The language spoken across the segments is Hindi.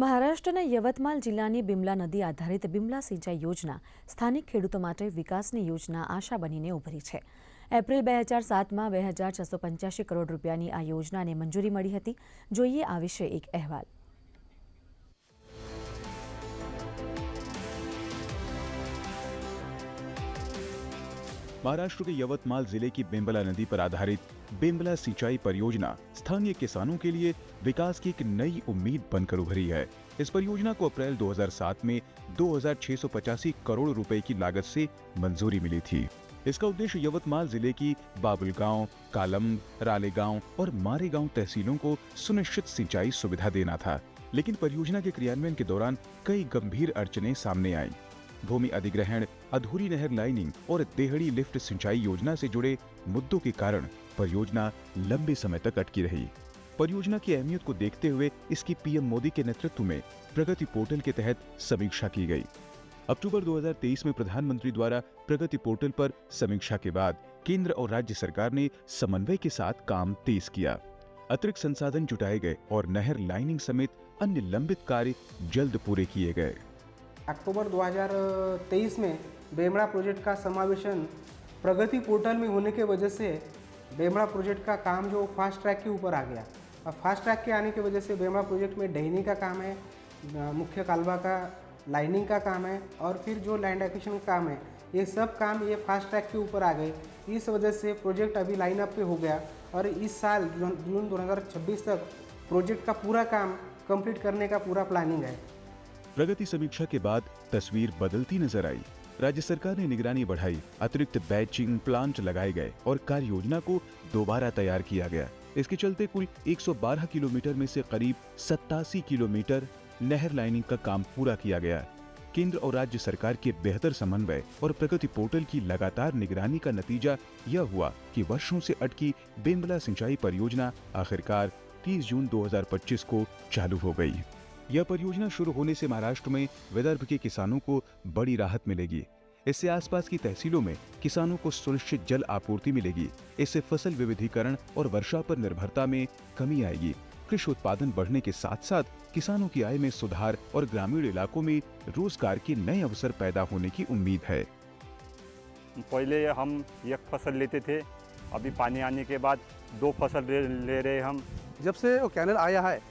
મહારાષ્ટ્રના યવતમાલ જિલ્લાની બિમલા નદી આધારિત બિમલા સિંચાઈ યોજના સ્થાનિક ખેડૂતો માટે વિકાસની યોજના આશા બનીને ઉભરી છે। એપ્રિલ 2007માં 2685 કરોડ રૂપિયાની આ યોજનાને મંજૂરી મળી હતી। જોઈએ આ વિશે એક અહેવાલ। महाराष्ट्र के यवतमाल जिले की बेम्बला नदी पर आधारित बेम्बला सिंचाई परियोजना स्थानीय किसानों के लिए विकास की एक नई उम्मीद बनकर उभरी है। इस परियोजना को अप्रैल 2007 में 2685 करोड़ रुपए की लागत से मंजूरी मिली थी। इसका उद्देश्य यवतमाल जिले की बाबुलगांव, कालम, रालेगांव और मारेगांव तहसीलों को सुनिश्चित सिंचाई सुविधा देना था। लेकिन परियोजना के क्रियान्वयन के दौरान कई गंभीर अड़चनें सामने आईं। भूमि अधिग्रहण, अधूरी नहर लाइनिंग और देहड़ी लिफ्ट सिंचाई योजना से जुड़े मुद्दों के कारण परियोजना लंबे समय तक अटकी रही। परियोजना की अहमियत को देखते हुए इसकी पीएम मोदी के नेतृत्व में प्रगति पोर्टल के तहत समीक्षा की गई। अक्टूबर 2023 में प्रधानमंत्री द्वारा प्रगति पोर्टल पर समीक्षा के बाद केंद्र और राज्य सरकार ने समन्वय के साथ काम तेज किया। अतिरिक्त संसाधन जुटाए गए और नहर लाइनिंग समेत अन्य लंबित कार्य जल्द पूरे किए गए। अक्टूबर 2023 में बेमड़ा प्रोजेक्ट का समावेशन प्रगति पोर्टल में होने के वजह से बेमड़ा प्रोजेक्ट का काम जो फास्ट ट्रैक के ऊपर आ गया। और फास्ट ट्रैक के आने की वजह से बेमड़ा प्रोजेक्ट में डहनी का काम है, मुख्य कालवा का लाइनिंग का काम है और फिर जो लैंड एक्विजिशन का काम है, ये सब काम ये फास्ट ट्रैक के ऊपर आ गए। इस वजह से प्रोजेक्ट अभी लाइन अप पे हो गया और इस साल जून 2026 तक प्रोजेक्ट का पूरा काम कंप्लीट करने का पूरा प्लानिंग है। प्रगति समीक्षा के बाद तस्वीर बदलती नजर आई। राज्य सरकार ने निगरानी बढ़ाई, अतिरिक्त बैचिंग प्लांट लगाए गए और कार्य योजना को दोबारा तैयार किया गया। इसके चलते कुल 112 किलोमीटर में से करीब 87 किलोमीटर नहर लाइनिंग का काम पूरा किया गया। केंद्र और राज्य सरकार के बेहतर समन्वय और प्रगति पोर्टल की लगातार निगरानी का नतीजा यह हुआ कि वर्षों से अटकी बेम्बला सिंचाई परियोजना आखिरकार 30 जून 2025 को चालू हो गई। यह परियोजना शुरू होने से महाराष्ट्र में विदर्भ के किसानों को बड़ी राहत मिलेगी। इससे आसपास की तहसीलों में किसानों को सुनिश्चित जल आपूर्ति मिलेगी। इससे फसल विविधीकरण और वर्षा पर निर्भरता में कमी आएगी। कृषि उत्पादन बढ़ने के साथ साथ किसानों की आय में सुधार और ग्रामीण इलाकों में रोजगार के नए अवसर पैदा होने की उम्मीद है। पहले हम एक फसल लेते थे, अभी पानी आने के बाद 2 फसल ले रहे हम। जब से वो कैनल आया है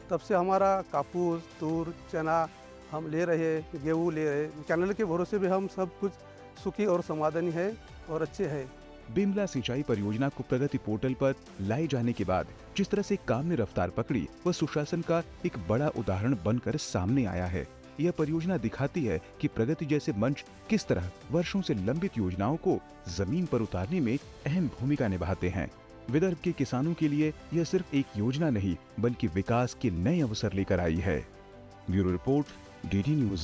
तब से हमारा कापूस, तूर, चना हम ले रहे, गेहूँ ले रहे। कैनल के भरोसे भी हम सब कुछ सुखी और समाधानी है और अच्छे हैं। बेम्बला सिंचाई परियोजना को प्रगति पोर्टल पर लाए जाने के बाद जिस तरह से काम ने रफ्तार पकड़ी वह सुशासन का एक बड़ा उदाहरण बनकर सामने आया है। यह परियोजना दिखाती है कि प्रगति जैसे मंच किस तरह वर्षों से लंबित योजनाओं को जमीन पर उतारने में अहम भूमिका निभाते हैं। विदर्भ के किसानों के लिए यह सिर्फ एक योजना नहीं बल्कि विकास के नए अवसर लेकर आई है। Bureau report, DD news.